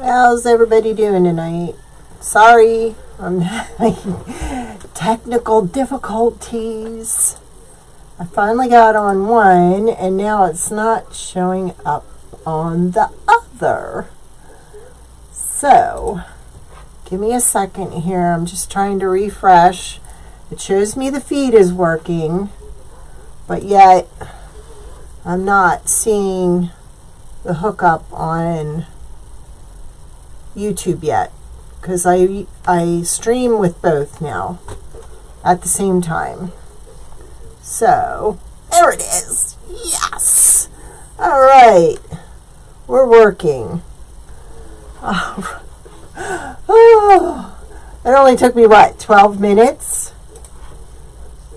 How's everybody doing tonight? Sorry, I'm having technical difficulties. I finally got on one, and now it's not showing up on the other. So, give me a second here. I'm just trying to refresh. It shows me the feed is working, but yet I'm not seeing the hookup on YouTube yet, because I stream with both now at the same time. So there it is. Yes. All right, we're working. Oh, it only took me what, 12 minutes?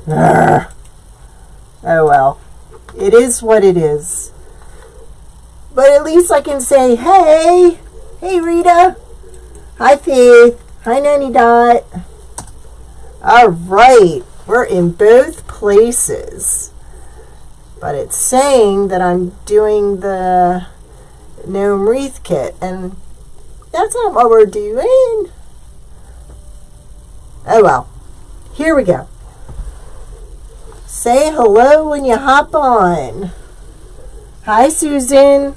Oh well, it is what it is. But at least I can say, hey Rita, hi Faith, hi Nanny Dot. All right, we're in both places, but it's saying that I'm doing the gnome wreath kit, and that's not what we're doing. Oh well, here we go. Say hello when you hop on. Hi Susan.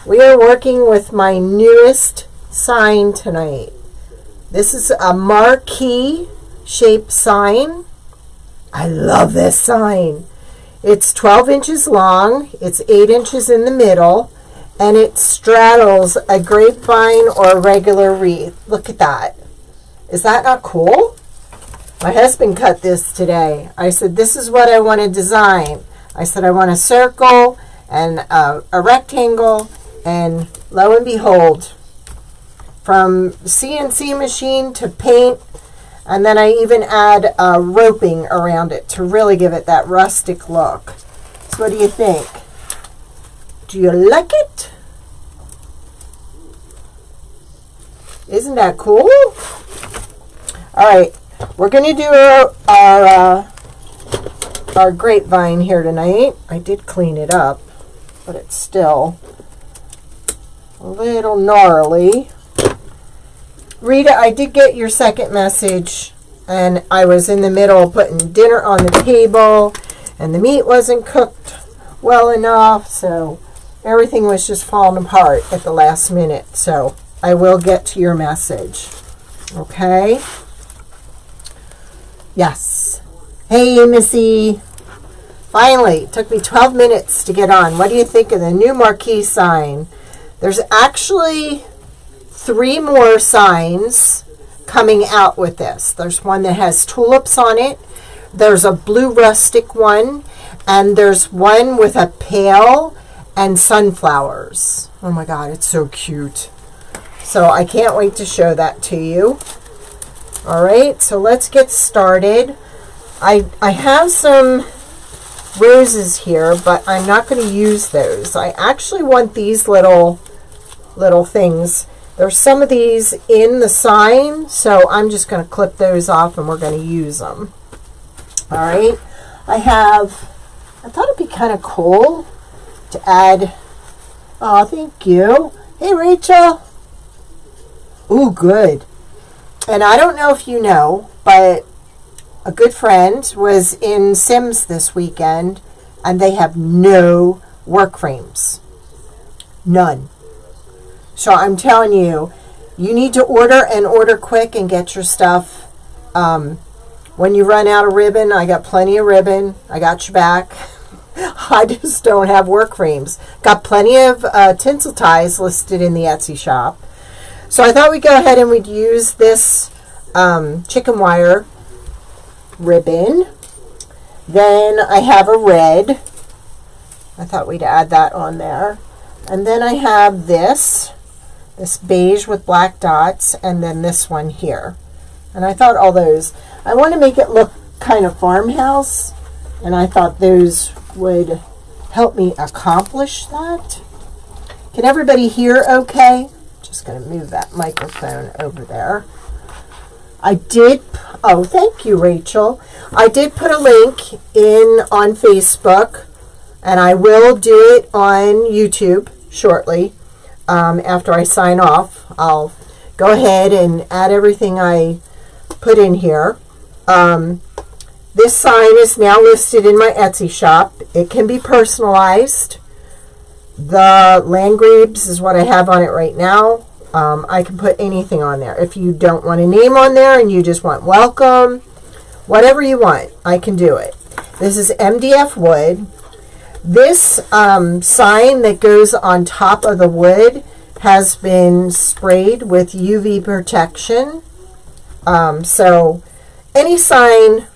We are working with my newest sign tonight. This is a marquee shaped sign. I love this sign. It's 12 inches long, it's 8 inches in the middle, and it straddles a grapevine or a regular wreath. Look at that. Is that not cool? My husband cut this today. I said, this is what I want to design. I said, I want a circle and a rectangle. And lo and behold, from CNC machine to paint, and then I even add roping around it to really give it that rustic look. So what do you think? Do you like it? Isn't that cool? All right, we're going to do our grapevine here tonight. I did clean it up, but it's still a little gnarly. Rita, I did get your second message, and I was in the middle of putting dinner on the table, and the meat wasn't cooked well enough, so everything was just falling apart at the last minute. So I will get to your message. Okay? Yes. Hey, Missy. Finally, it took me 12 minutes to get on. What do you think of the new marquee sign? There's actually 3 more signs coming out with this. There's one that has tulips on it. There's a blue rustic one. And there's one with a pail and sunflowers. Oh my God, it's so cute. So I can't wait to show that to you. All right, so let's get started. I have some roses here, but I'm not going to use those. I actually want these little things. There's some of these in the sign, so I'm just going to clip those off and we're going to use them. All right, I thought it'd be kind of cool to add, oh, thank you. Hey, Rachel. Ooh, good. And I don't know if you know, but a good friend was in Sims this weekend, and they have no work frames. None. So I'm telling you, you need to order and order quick and get your stuff. When you run out of ribbon, I got plenty of ribbon. I got your back. I just don't have work frames. Got plenty of tinsel ties listed in the Etsy shop. So I thought we'd go ahead and we'd use this chicken wire ribbon. Then I have a red. I thought we'd add that on there. And then I have this beige with black dots, and then this one here. And I thought all those, I want to make it look kind of farmhouse, and I thought those would help me accomplish that. Can everybody hear okay? Just going to move that microphone over there. I did, oh, thank you, Rachel. I did put a link in on Facebook, and I will do it on YouTube shortly. After I sign off, I'll go ahead and add everything I put in here. This sign is now listed in my Etsy shop. It can be personalized. The Landgrabes is what I have on it right now. I can put anything on there. If you don't want a name on there and you just want welcome, whatever you want, I can do it. This is MDF wood. This sign that goes on top of the wood has been sprayed with UV protection. So any sign,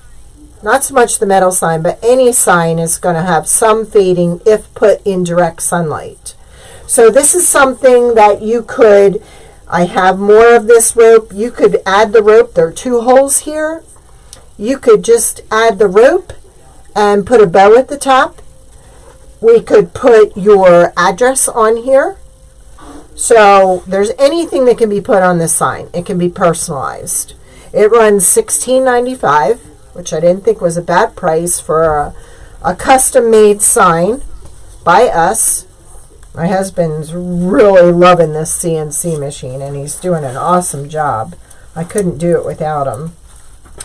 not so much the metal sign, but any sign is going to have some fading if put in direct sunlight. So this is something that you could, I have more of this rope. You could add the rope. There are 2 holes here. You could just add the rope and put a bow at the top. We could put your address on here. So there's anything that can be put on this sign. It can be personalized. It runs $16.95, which I didn't think was a bad price for a custom-made sign by us. My husband's really loving this CNC machine, and he's doing an awesome job. I couldn't do it without him.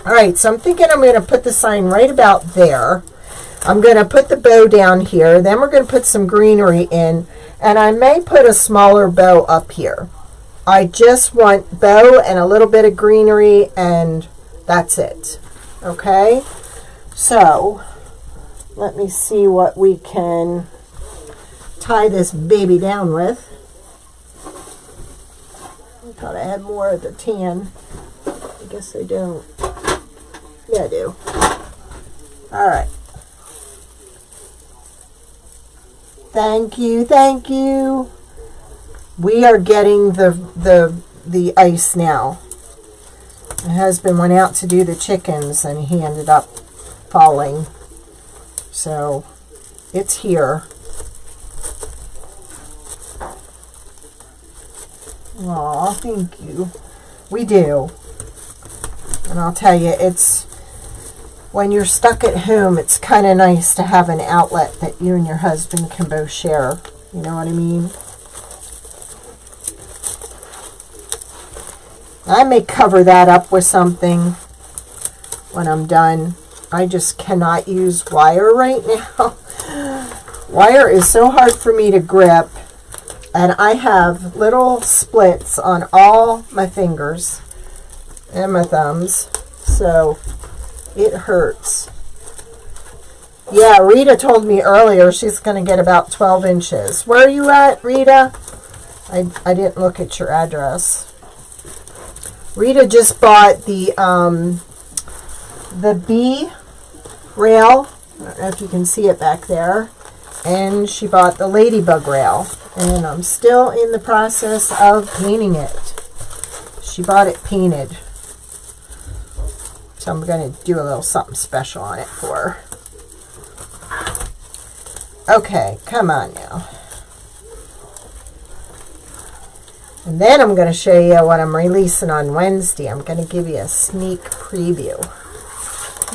All right, so I'm thinking I'm going to put the sign right about there. I'm going to put the bow down here. Then we're going to put some greenery in, and I may put a smaller bow up here. I just want bow and a little bit of greenery, and that's it. Okay, so let me see what we can tie this baby down with. I thought I had more of the tan. I guess I don't. Yeah, I do. All right. Thank you, thank you. We are getting the ice now. My husband went out to do the chickens, and he ended up falling. So it's here. Aw, thank you. We do. And I'll tell you, it's when you're stuck at home, it's kind of nice to have an outlet that you and your husband can both share. You know what I mean? I may cover that up with something when I'm done. I just cannot use wire right now. Wire is so hard for me to grip. And I have little splits on all my fingers and my thumbs. So it hurts. Yeah, Rita told me earlier she's going to get about 12 inches. Where are you at, Rita? I didn't look at your address. Rita just bought the bee rail. I don't know if you can see it back there. And she bought the ladybug rail. And I'm still in the process of painting it. She bought it painted. So I'm going to do a little something special on it for her. Okay, come on now. And then I'm going to show you what I'm releasing on Wednesday. I'm going to give you a sneak preview.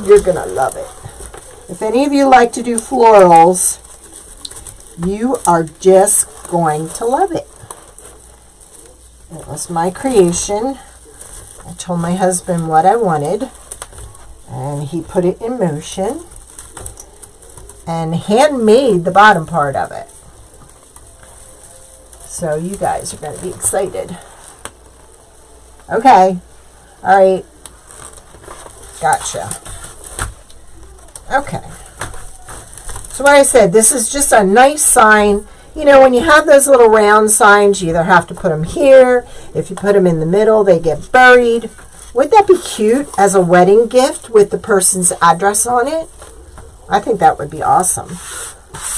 You're going to love it. If any of you like to do florals, you are just going to love it. It was my creation. I told my husband what I wanted, and he put it in motion and handmade the bottom part of it. So you guys are going to be excited. Okay. All right. Gotcha. Okay. So like I said, this is just a nice sign. You know, when you have those little round signs, you either have to put them here. If you put them in the middle, they get buried. Wouldn't that be cute as a wedding gift with the person's address on it? I think that would be awesome.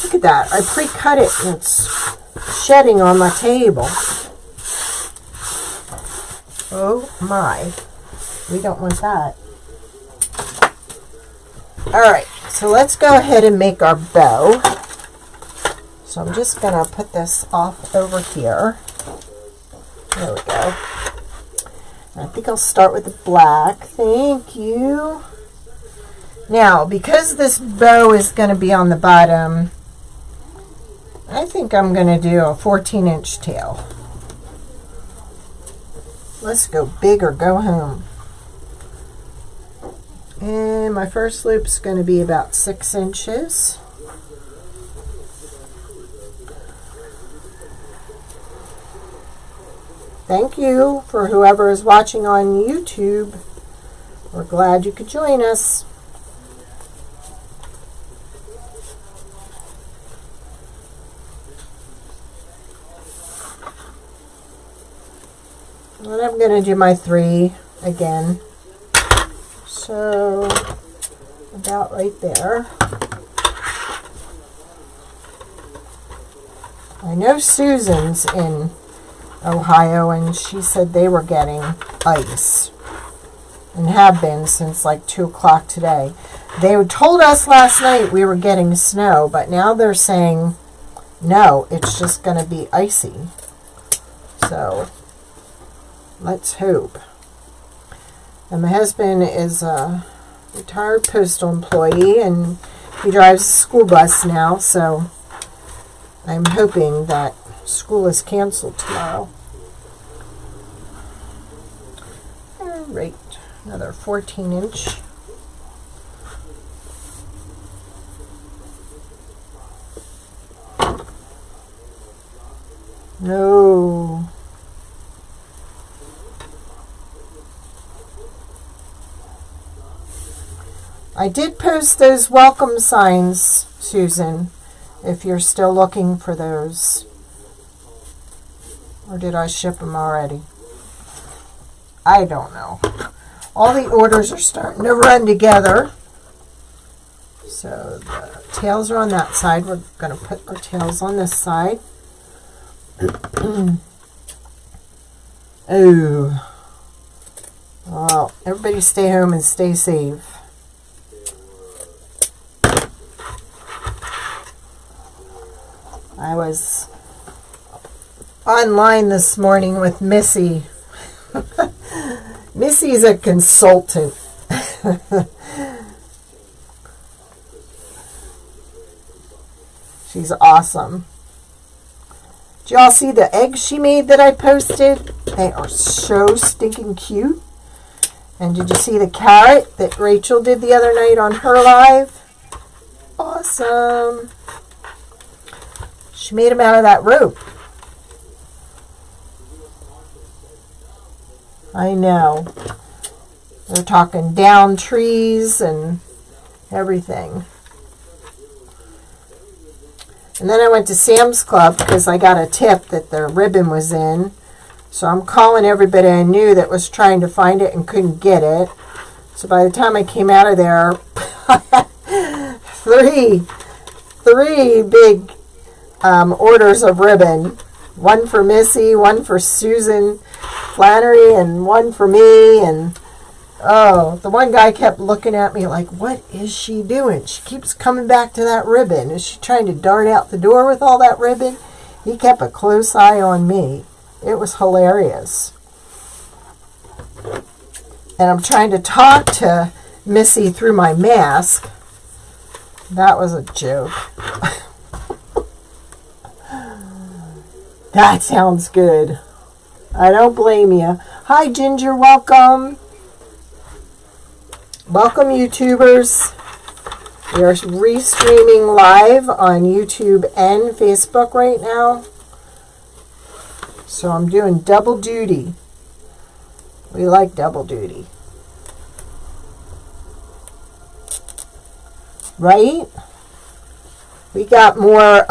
Look at that. I pre-cut it and it's shedding on my table. Oh my. We don't want that. Alright, so let's go ahead and make our bow. So I'm just going to put this off over here. There we go. I think I'll start with the black. Thank you. Now, because this bow is going to be on the bottom, I think I'm going to do a 14-inch tail. Let's go big or go home. And my first loop's going to be about 6 inches. Thank you for whoever is watching on YouTube. We're glad you could join us. And I'm going to do my 3 again. So, about right there. I know Susan's in Ohio, and she said they were getting ice and have been since like 2 o'clock today. They told us last night we were getting snow, but now they're saying no, it's just going to be icy. So let's hope. And my husband is a retired postal employee, and he drives a school bus now, so I'm hoping that school is canceled tomorrow. All right, another 14-inch. No. I did post those welcome signs, Susan, if you're still looking for those. Or did I ship them already? I don't know. All the orders are starting to run together. So the tails are on that side. We're going to put our tails on this side. Oh. Well, everybody stay home and stay safe. I was online this morning with Missy. Missy's a consultant. She's awesome. Did y'all see the eggs she made that I posted? They are so stinking cute. And did you see the carrot that Rachel did the other night on her live? Awesome. She made them out of that rope. I know. They're talking down trees and everything. And then I went to Sam's Club because I got a tip that the ribbon was in. So I'm calling everybody I knew that was trying to find it and couldn't get it. So by the time I came out of there, three big orders of ribbon. One for Missy, one for Susan Flannery, and one for me. And oh, the one guy kept looking at me like, what is she doing? She keeps coming back to that ribbon. Is she trying to dart out the door with all that ribbon? He kept a close eye on me. It was hilarious. And I'm trying to talk to Missy through my mask. That was a joke. That sounds good. I don't blame you. Hi, Ginger. Welcome. Welcome, YouTubers. We are restreaming live on YouTube and Facebook right now. So I'm doing double duty. We like double duty. Right? We got more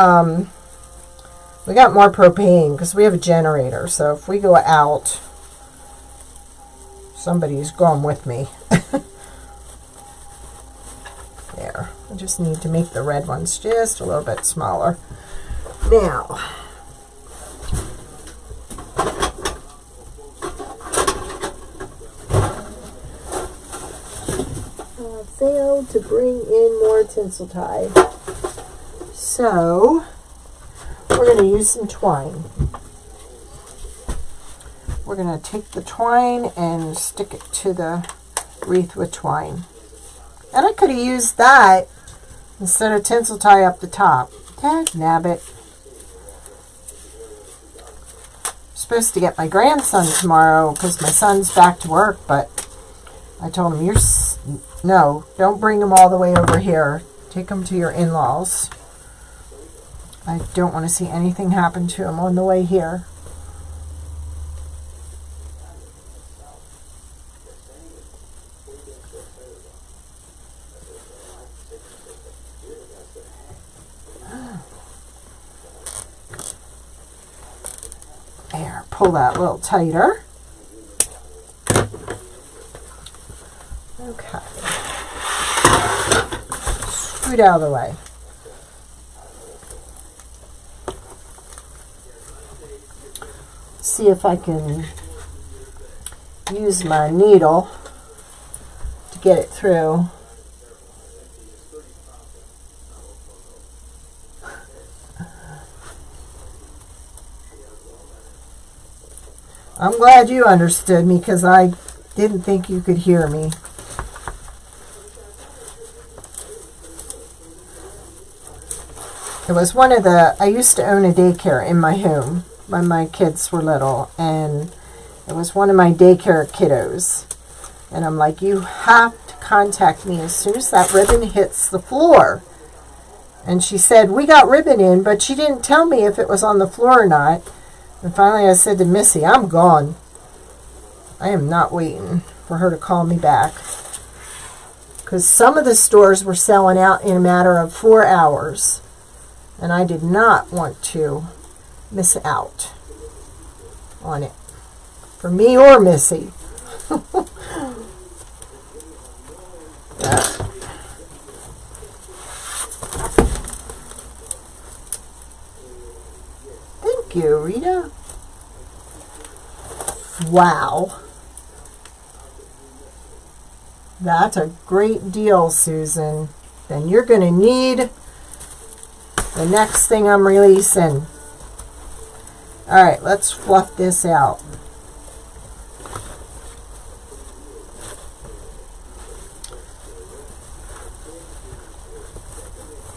propane because we have a generator. So if we go out, somebody's going with me. There. I just need to make the red ones just a little bit smaller. Now, failed to bring in more tinsel tie. So we're going to use some twine. We're going to take the twine and stick it to the wreath with twine. And I could have used that instead of tinsel tie up the top. Dag nabbit. I'm supposed to get my grandson tomorrow because my son's back to work, but I told him, no, don't bring him all the way over here. Take him to your in-laws. I don't want to see anything happen to him on the way here. There, pull that a little tighter. Okay. Scoot out of the way. See if I can use my needle to get it through. I'm glad you understood me because I didn't think you could hear me. It was one of the, I used to own a daycare in my home when my kids were little, and it was one of my daycare kiddos. And I'm like, you have to contact me as soon as that ribbon hits the floor. And she said, we got ribbon in, but she didn't tell me if it was on the floor or not. And finally I said to Missy, I'm gone. I am not waiting for her to call me back. Because some of the stores were selling out in a matter of 4 hours. And I did not want to miss out on it. For me or Missy. Thank you, Rita. Wow. That's a great deal, Susan. Then you're going to need the next thing I'm releasing. All right, let's fluff this out.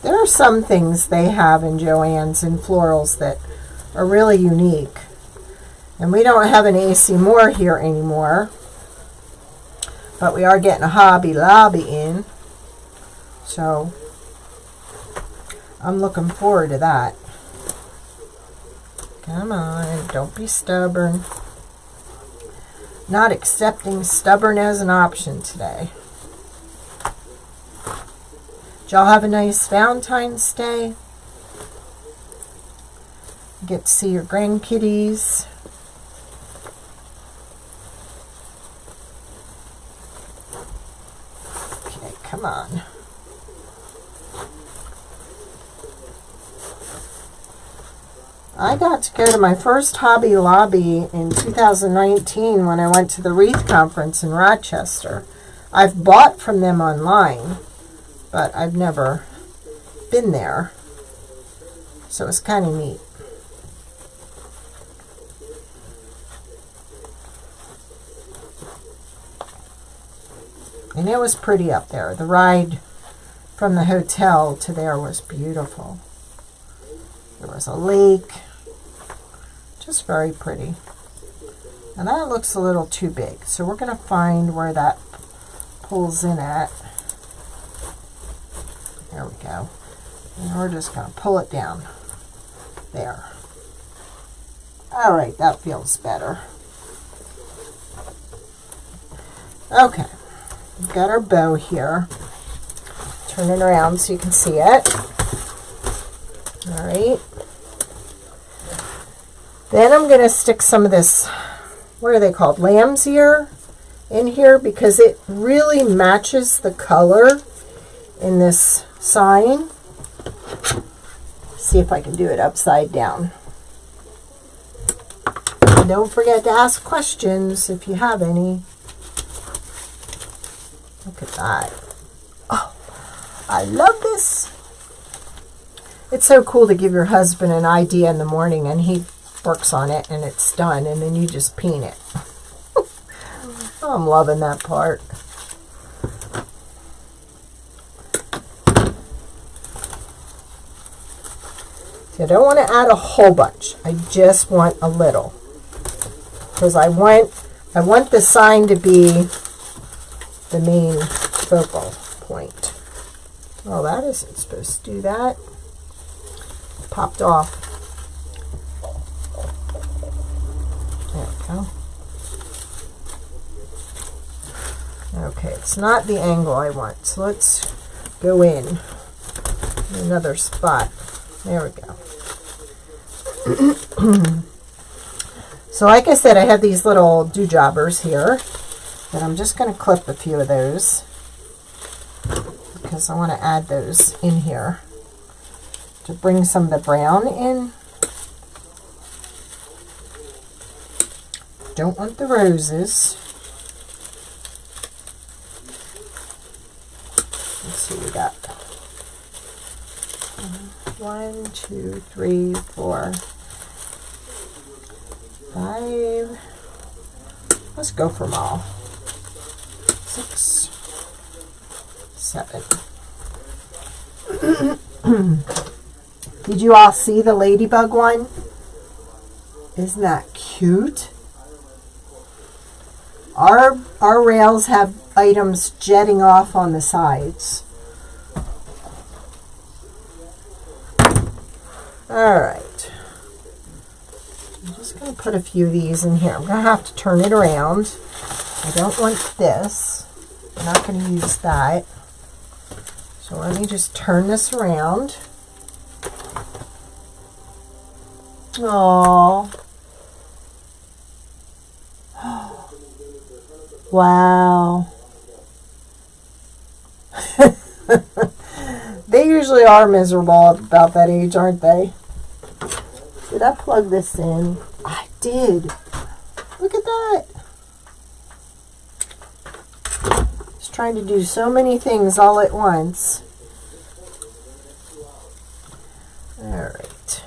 There are some things they have in Joann's and Florals that are really unique. And we don't have an AC Moore here anymore. But we are getting a Hobby Lobby in. So I'm looking forward to that. Come on, don't be stubborn. Not accepting stubborn as an option today. Did y'all have a nice Valentine's Day? Get to see your grandkitties. Okay, come on. I got to go to my first Hobby Lobby in 2019 when I went to the Wreath conference in Rochester. I've bought from them online, but I've never been there. So it's kind of neat. And it was pretty up there. The ride from the hotel to there was beautiful. There was a lake. Just very pretty. And that looks a little too big. So we're going to find where that pulls in at. There we go. And we're just going to pull it down. There. All right, that feels better. Okay. We've got our bow here. Turn it around so you can see it. All right. Then I'm going to stick some of this, what are they called, lamb's ear in here because it really matches the color in this sign. See if I can do it upside down. And don't forget to ask questions if you have any. Look at that. I love this. It's so cool to give your husband an idea in the morning and he works on it and it's done and then you just paint it. I'm loving that part. See, I don't want to add a whole bunch. I just want a little. Because I want the sign to be the main focal point. Oh, that isn't supposed to do that. Popped off. There we go. Okay, it's not the angle I want, so let's go in another spot. There we go. So like I said, I have these little dewdroppers here, and I'm just going to clip a few of those because I want to add those in here to bring some of the brown in. Don't want the roses. Let's see, we got 1, 2, 3, 4, 5. Let's go for them all. 6, 7. Did you all see the ladybug one? Isn't that cute? Our rails have items jetting off on the sides. Alright. I'm just going to put a few of these in here. I'm going to have to turn it around. I don't want this. I'm not going to use that. So let me just turn this around. Aww. Wow. They usually are miserable about that age, aren't they? Did I plug this in? I did. Look at that. Just trying to do so many things all at once. All right.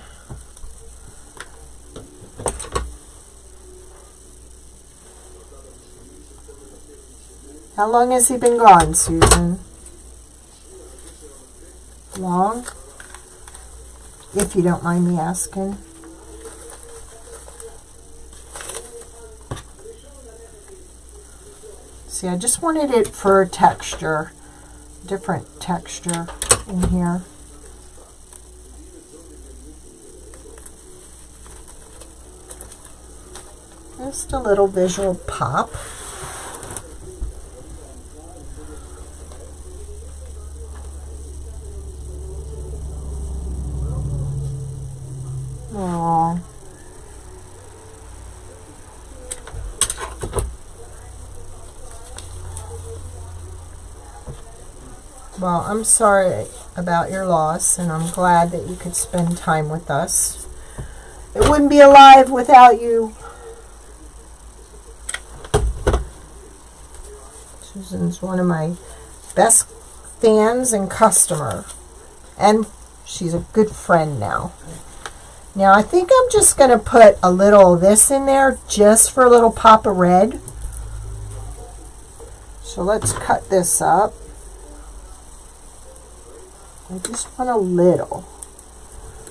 How long has he been gone, Susan? Long? If you don't mind me asking. See, I just wanted it for texture, different texture in here. Just a little visual pop. Aww. Well, I'm sorry about your loss, and I'm glad that you could spend time with us. It wouldn't be alive without you. Susan's one of my best fans and customer, and she's a good friend now. Now I think I'm just going to put a little of this in there just for a little pop of red. So let's cut this up. I just want a little.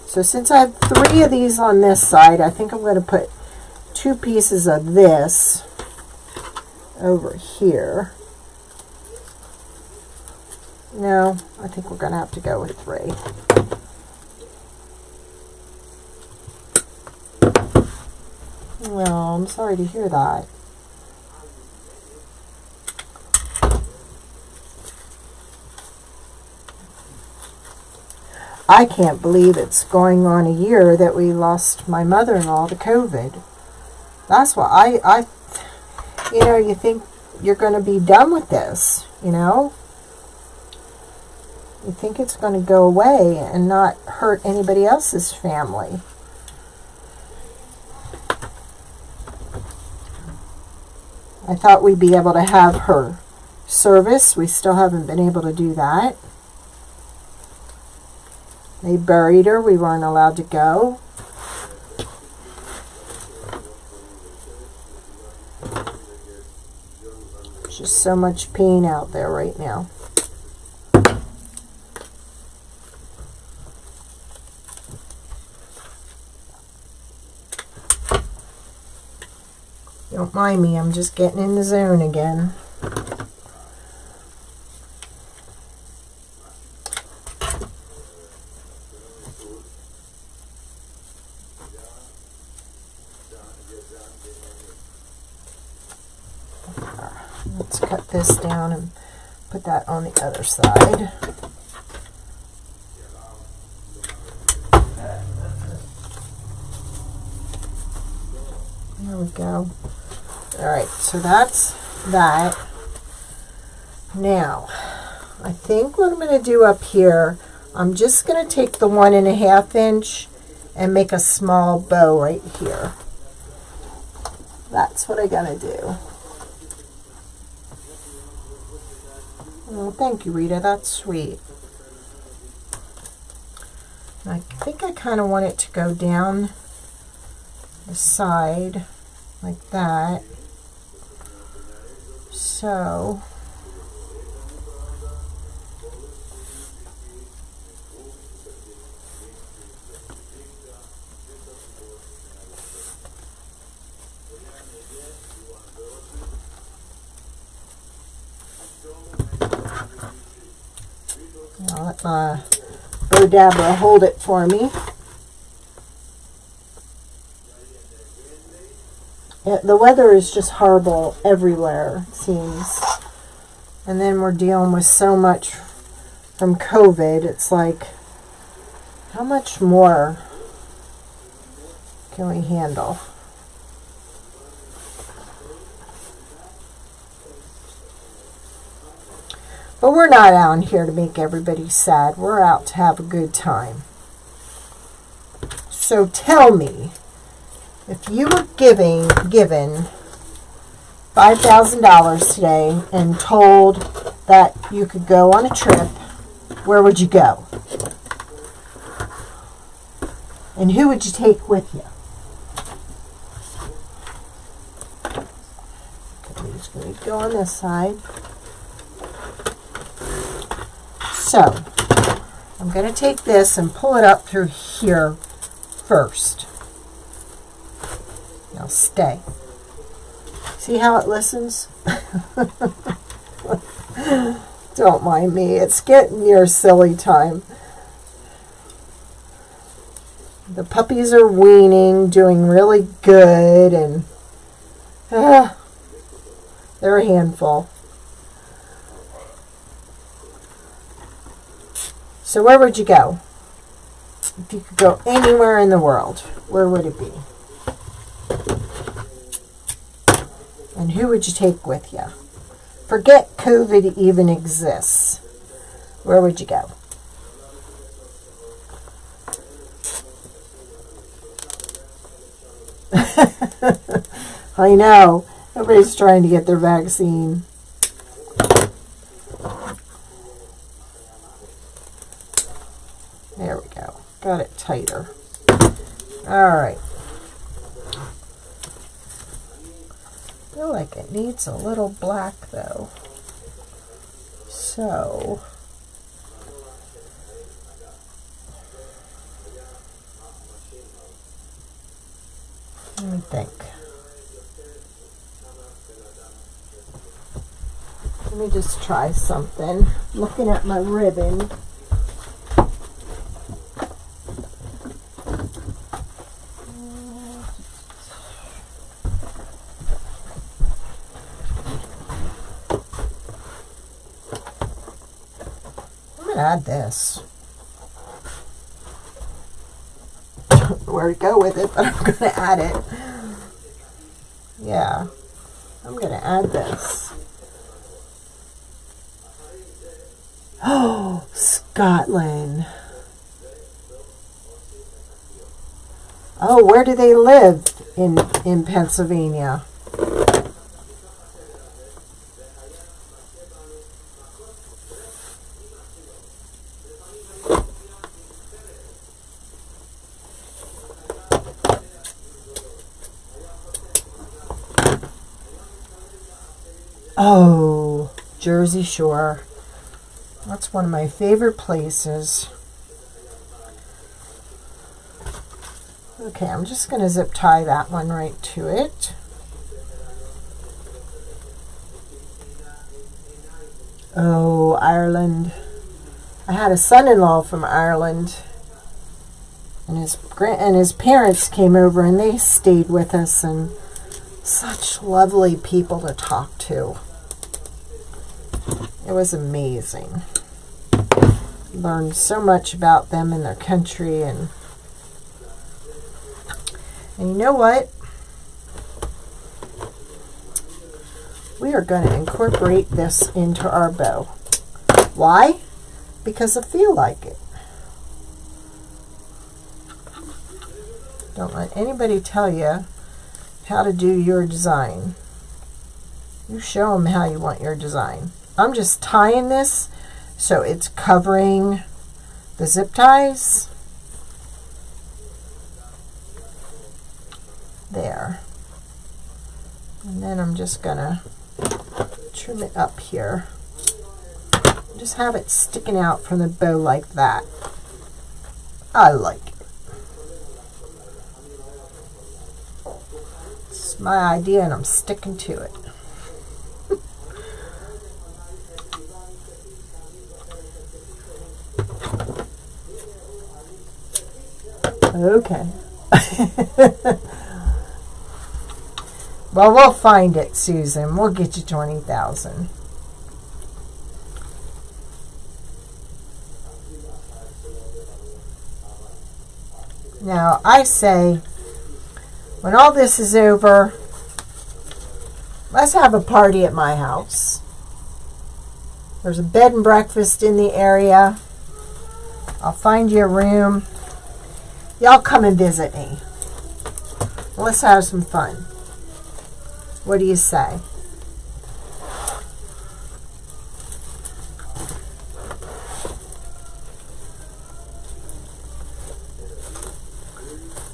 So since I have 3 of these on this side, I think I'm going to put 2 pieces of this over here. No, I think we're going to have to go with 3. Well, I'm sorry to hear that. I can't believe it's going on a year that we lost my mother-in-law to COVID. That's why I you know, you think you're going to be done with this, you know? You think it's going to go away and not hurt anybody else's family. I thought we'd be able to have her service. We still haven't been able to do that. They buried her. We weren't allowed to go. There's just so much pain out there right now. Don't mind me, I'm just getting in the zone again. Let's cut this down and put that on the other side. There we go. Alright, so that's that. Now, I think what I'm going to do up here, I'm just going to take the 1.5 inch and make a small bow right here. That's what I'm going to do. Oh, thank you, Rita. That's sweet. And I think I kind of want it to go down the side like that. So I'll let my Bo Dabra hold it for me. Yeah, the weather is just horrible everywhere, it seems. And then we're dealing with so much from COVID. It's like, how much more can we handle? But we're not out here to make everybody sad. We're out to have a good time. So tell me, if you were given $5,000 today and told that you could go on a trip, where would you go? And who would you take with you? Okay, just going to go on this side. So, I'm going to take this and pull it up through here first. Now stay. See how it listens? Don't mind me. It's getting near silly time. The puppies are weaning, doing really good, and they're a handful. So where would you go? If you could go anywhere in the world, where would it be? And who would you take with you? Forget COVID even exists. Where would you go? I know. Everybody's trying to get their vaccine. There we go. Got it tighter. All right. I feel like it needs a little black though. So let me think. Let me just try something. I'm looking at my ribbon. Add this. Where to go with it, but I'm going to add it. Yeah, I'm going to add this. Oh, Scotland. Oh, where do they live in Pennsylvania? Oh, Jersey Shore. That's one of my favorite places. Okay, I'm just going to zip tie that one right to it. Oh, Ireland. I had a son-in-law from Ireland, and his parents came over and they stayed with us, and such lovely people to talk to. It was amazing. Learned so much about them and their country, and you know what? We are going to incorporate this into our bow. Why? Because I feel like it. Don't let anybody tell you how to do your design. You show them how you want your design. I'm just tying this so it's covering the zip ties. There. And then I'm just gonna trim it up here. Just have it sticking out from the bow like that. I like it. It's my idea and I'm sticking to it. Okay. Well, we'll find it, Susan. We'll get you 20,000. Now, I say, when all this is over, let's have a party at my house. There's a bed and breakfast in the area. I'll find you a room. Y'all come and visit me. Let's have some fun. What do you say?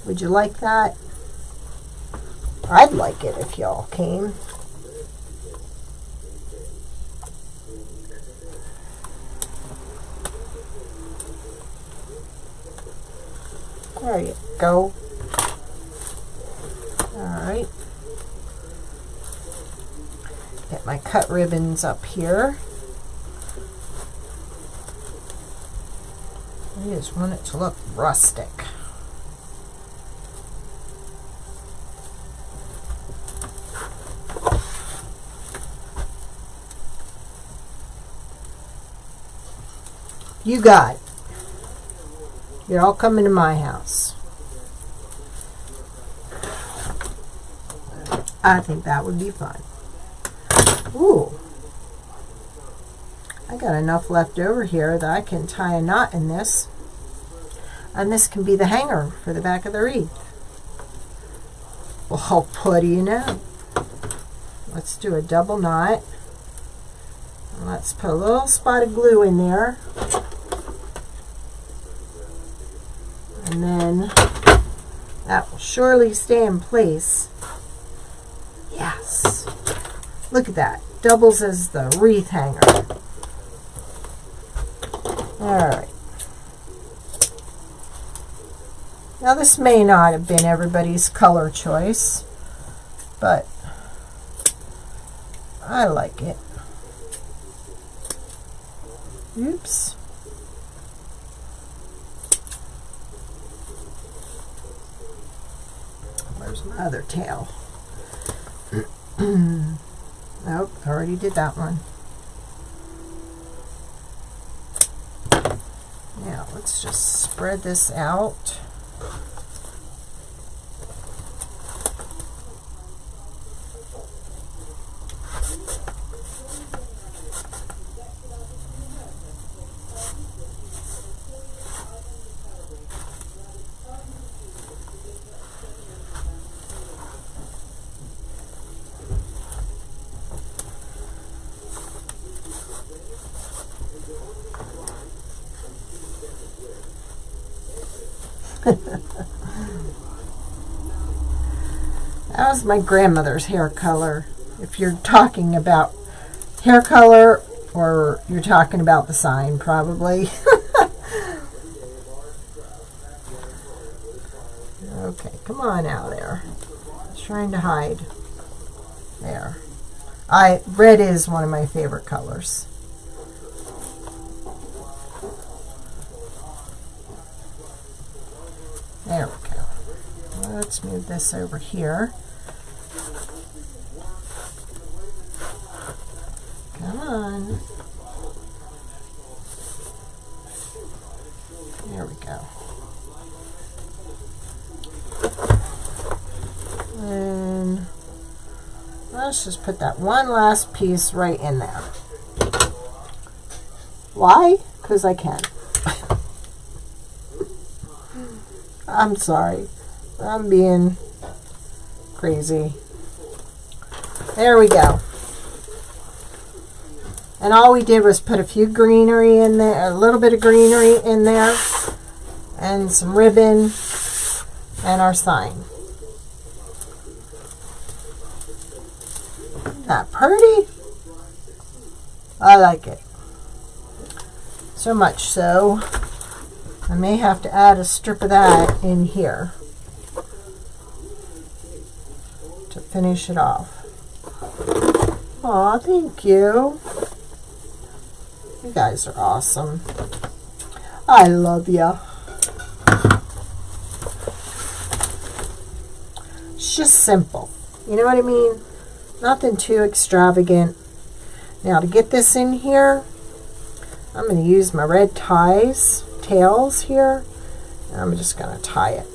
Would you like that? I'd like it if y'all came. There you go. All right. Get my cut ribbons up here. I just want it to look rustic. You got it. You're all coming to my house. I think that would be fun. Ooh. I got enough left over here that I can tie a knot in this. And this can be the hanger for the back of the wreath. Well, what do you know? Let's do a double knot. And let's put a little spot of glue in there. And then that will surely stay in place. Yes. Look at that. Doubles as the wreath hanger. Alright. Now this may not have been everybody's color choice, but I like it. Oops. Where's my other tail? Nope, I already did that one. Now let's just spread this out. That was my grandmother's hair color. If you're talking about Hair color, or you're talking about the sign, probably. Okay, come on out there. It's trying to hide. There. Red is one of my favorite colors. There we go. Let's move this over here. Come on. There we go. And let's just put that one last piece right in there. Why? Because I can. I'm sorry. I'm being crazy. There we go. And all we did was put a few greenery in there, a little bit of greenery in there, and some ribbon, and our sign. Isn't that pretty? I like it. So much so, I may have to add a strip of that in here to finish it off. Aw, thank you. You guys are awesome. I love ya. It's just simple. You know what I mean? Nothing too extravagant. Now to get this in here, I'm going to use my red tails here. And I'm just going to tie it.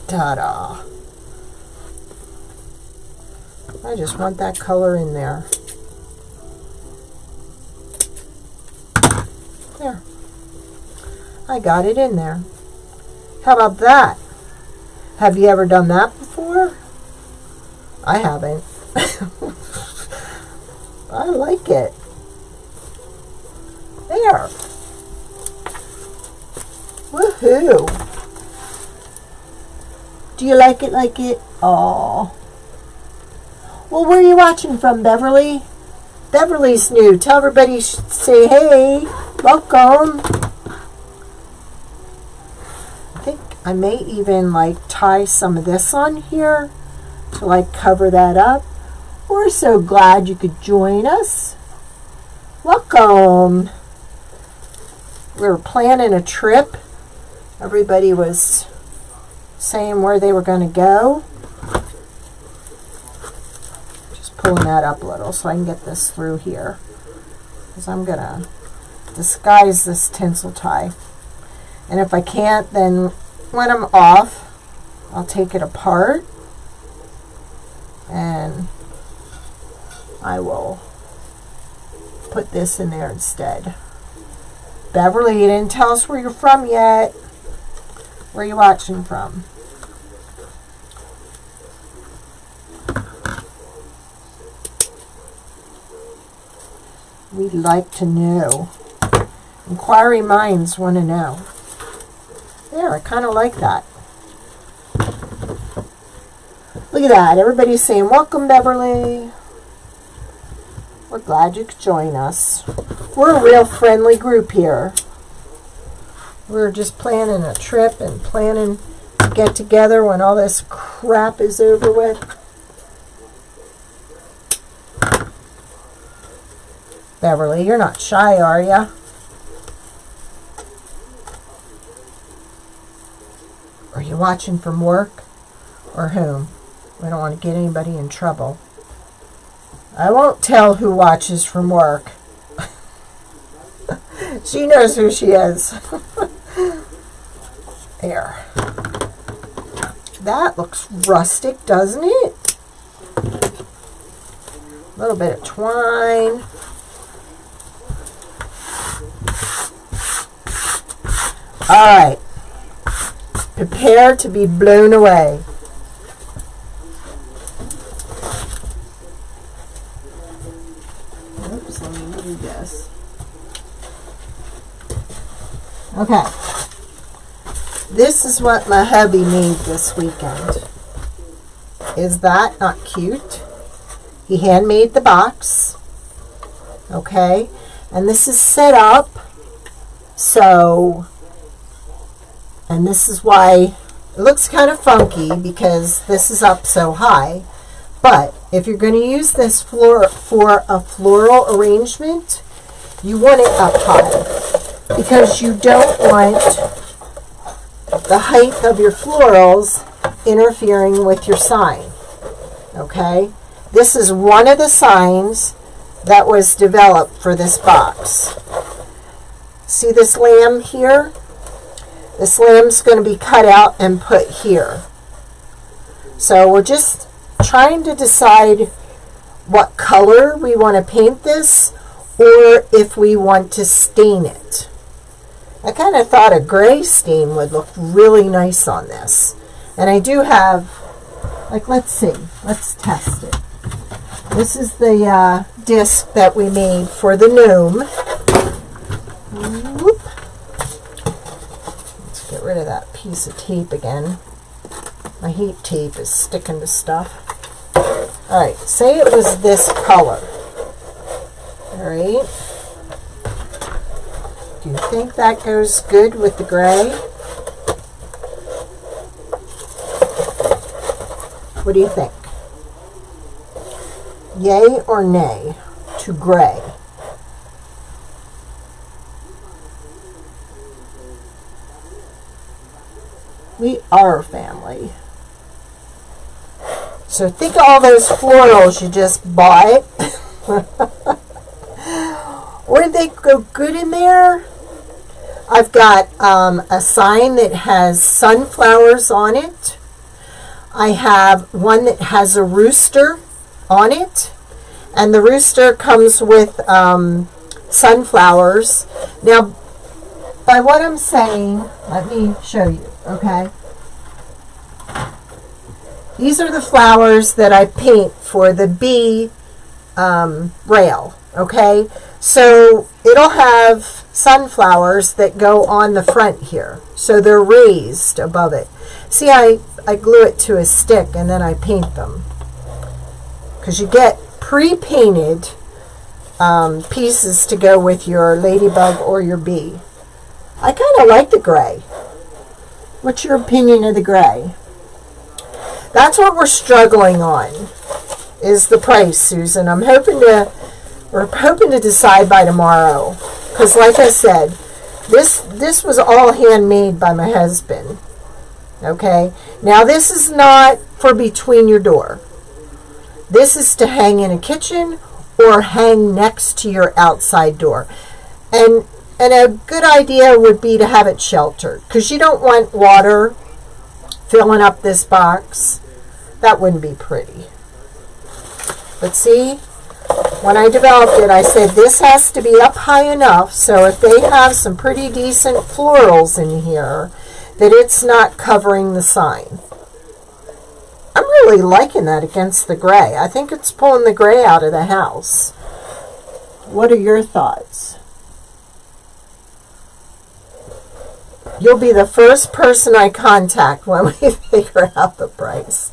Ta-da. I just want that color in there. There. I got it in there. How about that? Have you ever done that before? I haven't. I like it. There. Woohoo. Do you like it like it? Aw. Well, where are you watching from, Beverly? Beverly's new. Tell everybody, say hey. Welcome. I think I may even like tie some of this on here to like cover that up. We're so glad you could join us. Welcome. We were planning a trip. Everybody was saying where they were going to go. Just pulling that up a little so I can get this through here, because I'm going to disguise this tinsel tie. And if I can't, then when I'm off, I'll take it apart and I will put this in there instead. Beverly, you didn't tell us where you're from yet. Where are you watching from? We'd like to know. Inquiry minds want to know. There, I kind of like that. Look at that. Everybody's saying, welcome, Beverly. We're glad you could join us. We're a real friendly group here. We're just planning a trip and planning to get together when all this crap is over with. Beverly, you're not shy, are ya? Are you watching from work or whom? We don't want to get anybody in trouble. I won't tell who watches from work. She knows who she is. There. That looks rustic, doesn't it? A little bit of twine. All right. Prepare to be blown away. Oops, let me do this. Okay. This is what my hubby made this weekend. Is that not cute? He handmade the box. Okay, and this is set up so, and this is why it looks kind of funky, because this is up so high. But if you're going to use this for a floral arrangement, you want it up high, because you don't want the height of your florals interfering with your sign. Okay, this is one of the signs that was developed for this box. See this lamb here? This lamb's going to be cut out and put here. So we're just trying to decide what color we want to paint this, or if we want to stain it. I kind of thought a gray stain would look really nice on this. And I do have, like, let's see, let's test it. This is the disc that we made for the gnome. Whoop. Let's get rid of that piece of tape again. My heat tape is sticking to stuff. Alright, say it was this color. Alright. Do you think that goes good with the gray? What do you think? Yay or nay to gray? We are family. So think of all those florals you just bought. Wouldn't they go good in there? I've got a sign that has sunflowers on it. I have one that has a rooster on it, and the rooster comes with sunflowers. Now, by what I'm saying, let me show you, okay? These are the flowers that I paint for the bee rail, okay? So it'll have sunflowers that go on the front here. So they're raised above it. See, I glue it to a stick and then I paint them. Because you get pre-painted pieces to go with your ladybug or your bee. I kind of like the gray. What's your opinion of the gray? That's what we're struggling on, is the price, Susan. We're hoping to decide by tomorrow. Because like I said, this was all handmade by my husband. Okay? Now this is not for between your door. This is to hang in a kitchen or hang next to your outside door. And a good idea would be to have it sheltered, because you don't want water filling up this box. That wouldn't be pretty. But see, when I developed it, I said this has to be up high enough so if they have some pretty decent florals in here, that it's not covering the sign. I'm really liking that against the gray. I think it's pulling the gray out of the house. What are your thoughts? You'll be the first person I contact when we figure out the price.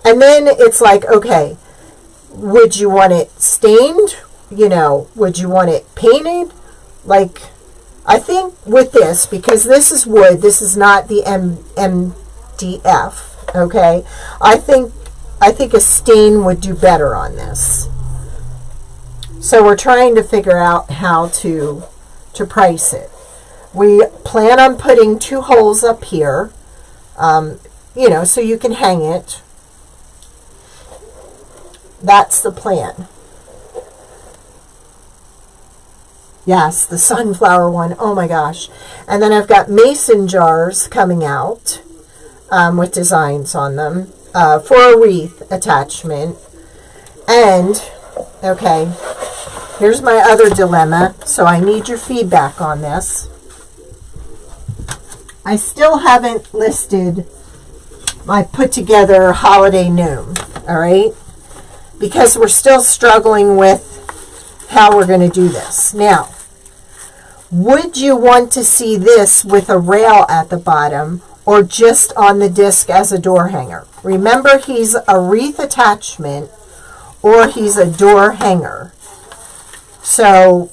And then it's like, okay, would you want it stained? You know, would you want it painted? Like, I think with this, because this is wood, this is not the MDF, okay? I think a stain would do better on this. So we're trying to figure out how to price it. We plan on putting 2 holes up here, you know, so you can hang it. That's the plan. Yes, the sunflower one. Oh my gosh. And then I've got mason jars coming out with designs on them for a wreath attachment. And, okay, here's my other dilemma. So I need your feedback on this. I still haven't listed my put together holiday gnome, all right? Because we're still struggling with how we're going to do this. Now, would you want to see this with a rail at the bottom, or just on the disc as a door hanger. Remember, he's a wreath attachment or he's a door hanger. So,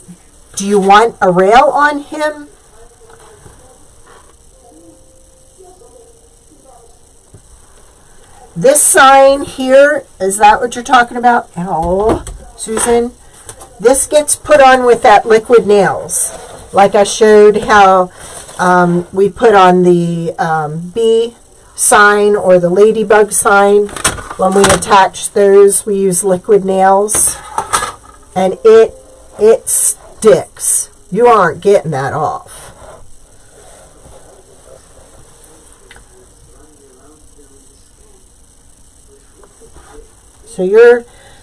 do you want a rail on him? This sign here, is that what you're talking about? Oh, Susan. This gets put on with that liquid nails. Like I showed how we put on the bee sign or the ladybug sign. When we attach those, we use liquid nails. And it sticks. You aren't getting that off.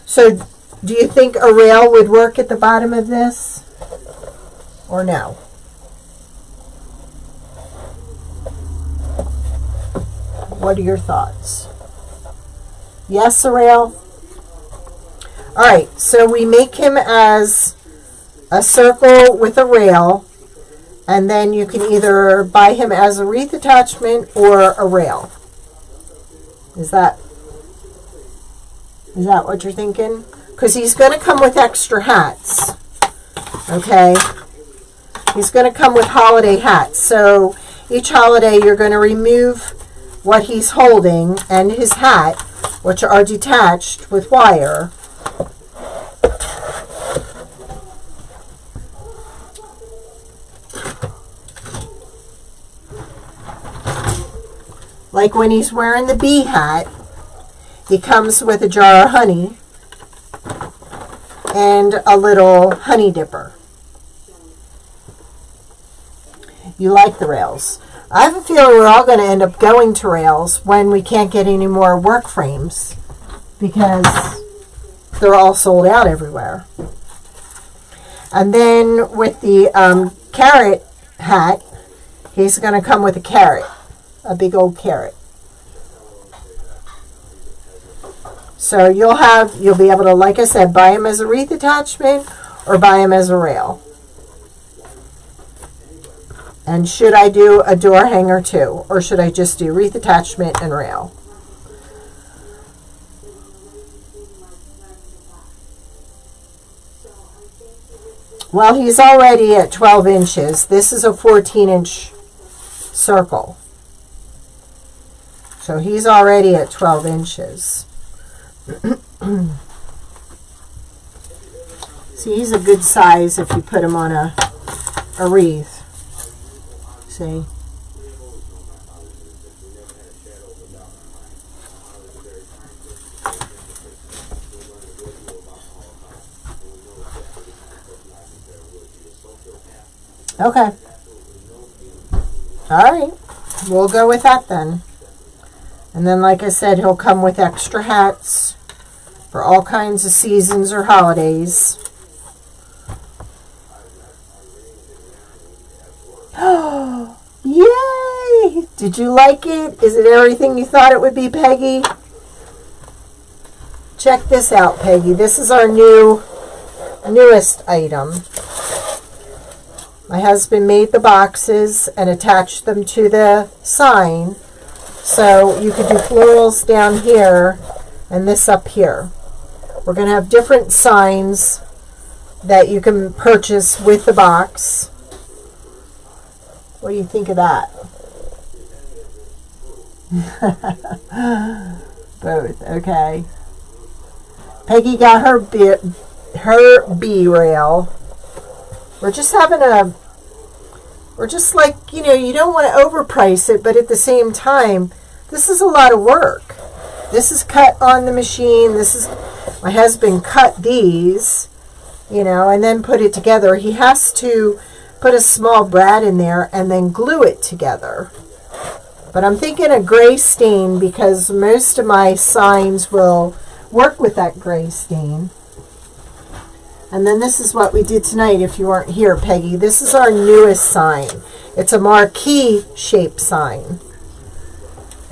So do you think a rail would work at the bottom of this? Or no? What are your thoughts? Yes, a rail? Alright, so we make him as a circle with a rail, and then you can either buy him as a wreath attachment or a rail. Is that what you're thinking? Because he's going to come with extra hats. Okay? He's going to come with holiday hats. So each holiday you're going to remove what he's holding and his hat, which are detached with wire. Like when he's wearing the bee hat, he comes with a jar of honey and a little honey dipper. You like the rails. I have a feeling we're all going to end up going to rails when we can't get any more work frames because they're all sold out everywhere. And then with the carrot hat, he's going to come with a carrot, a big old carrot. So you'll be able to, like I said, buy him as a wreath attachment or buy him as a rail. And should I do a door hanger too? Or should I just do wreath attachment and rail? Well, he's already at 12 inches. This is a 14-inch circle. So he's already at 12 inches. See, he's a good size if you put him on a wreath. See? Okay. All right. We'll go with that then. And then, like I said, he'll come with extra hats for all kinds of seasons or holidays. Oh, yay! Did you like it? Is it everything you thought it would be, Peggy? Check this out, Peggy. This is our newest item. My husband made the boxes and attached them to the sign. So you could do florals down here and this up here. We're going to have different signs that you can purchase with the box. What do you think of that? Both, okay. Peggy got her bee rail. We're just like, you don't want to overprice it, but at the same time, this is a lot of work. This is cut on the machine. My husband cut these, and then put it together. He has to put a small brad in there and then glue it together. But I'm thinking a gray stain because most of my signs will work with that gray stain. And then this is what we did tonight if you weren't here, Peggy. This is our newest sign. It's a marquee shaped sign.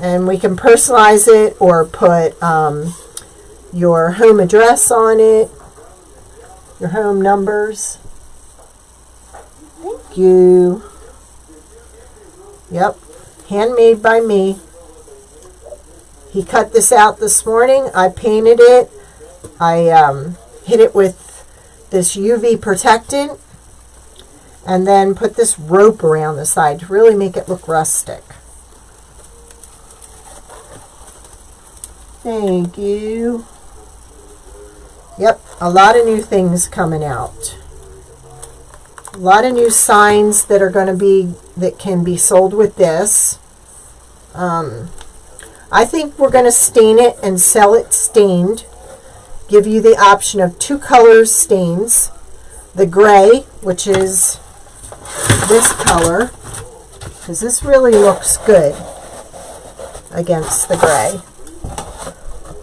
And we can personalize it or put your home address on it, your home numbers. Thank you. Yep. handmade by me. He cut this out this morning. I painted it. I hit it with this UV protectant and then put this rope around the side to really make it look rustic. Thank you. Yep, a lot of new things coming out. A lot of new signs that are going to be, that can be sold with this. I think we're going to stain it and sell it stained. Give you the option of 2 colors stains. The gray, which is this color, because this really looks good against the gray.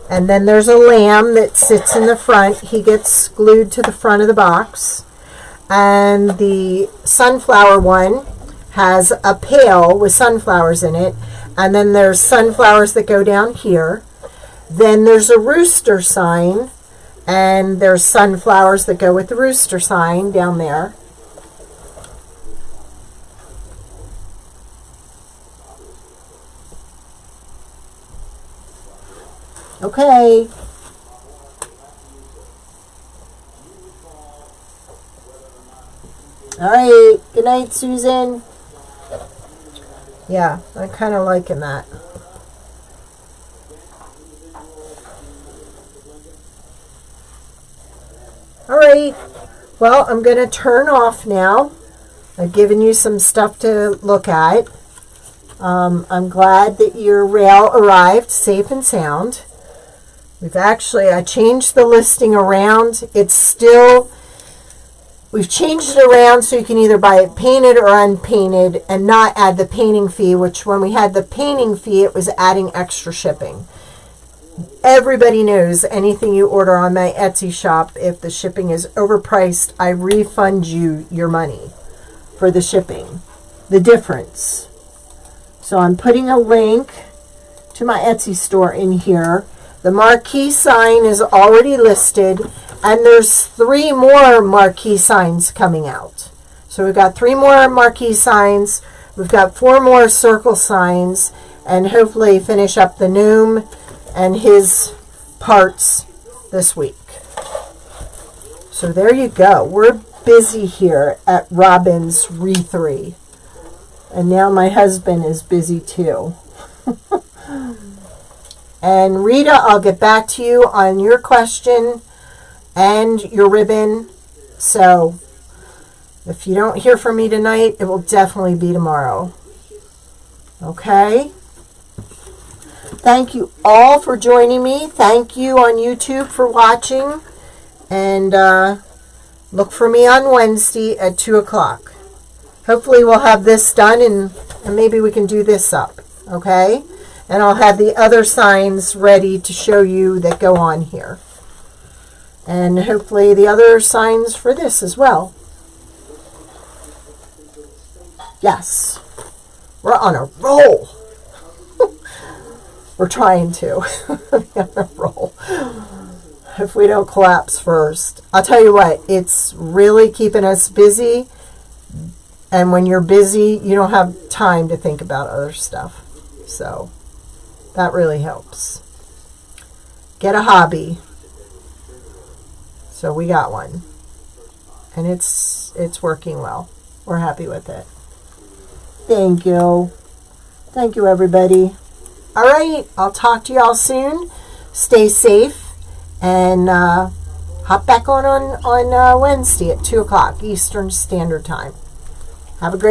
And then there's a lamb that sits in the front. He gets glued to the front of the box. And the sunflower one has a pail with sunflowers in it. And then there's sunflowers that go down here. Then there's a rooster sign. And there's sunflowers that go with the rooster sign down there. Okay. All right. Good night, Susan. Yeah, I'm kind of liking that. All right. Well, I'm going to turn off now. I've given you some stuff to look at. I'm glad that your rail arrived safe and sound. I changed the listing around. We've changed it around so you can either buy it painted or unpainted and not add the painting fee, which when we had the painting fee, it was adding extra shipping. Everybody knows anything you order on my Etsy shop, if the shipping is overpriced, I refund you your money for the shipping, the difference. So I'm putting a link to my Etsy store in here. The Marquee sign is already listed, and there's 3 more Marquee signs coming out. So we've got 3 more Marquee signs, we've got 4 more circle signs, and hopefully finish up the gnome and his parts this week. So there you go. We're busy here at Robin's Wreathery. And now my husband is busy too. And Rita, I'll get back to you on your question and your ribbon. So if you don't hear from me tonight, it will definitely be tomorrow. Okay? Thank you all for joining me. Thank you on YouTube for watching. And look for me on Wednesday at 2 o'clock. Hopefully we'll have this done and maybe we can do this up. Okay? And I'll have the other signs ready to show you that go on here. And hopefully the other signs for this as well. Yes. We're on a roll. We're trying to. On a roll. If we don't collapse first. I'll tell you what, it's really keeping us busy. And when you're busy, you don't have time to think about other stuff. So that really helps. Get a hobby. So we got one. And it's working well. We're happy with it. Thank you. Thank you, everybody. All right. I'll talk to y'all soon. Stay safe. And hop back on Wednesday at 2 o'clock Eastern Standard Time. Have a great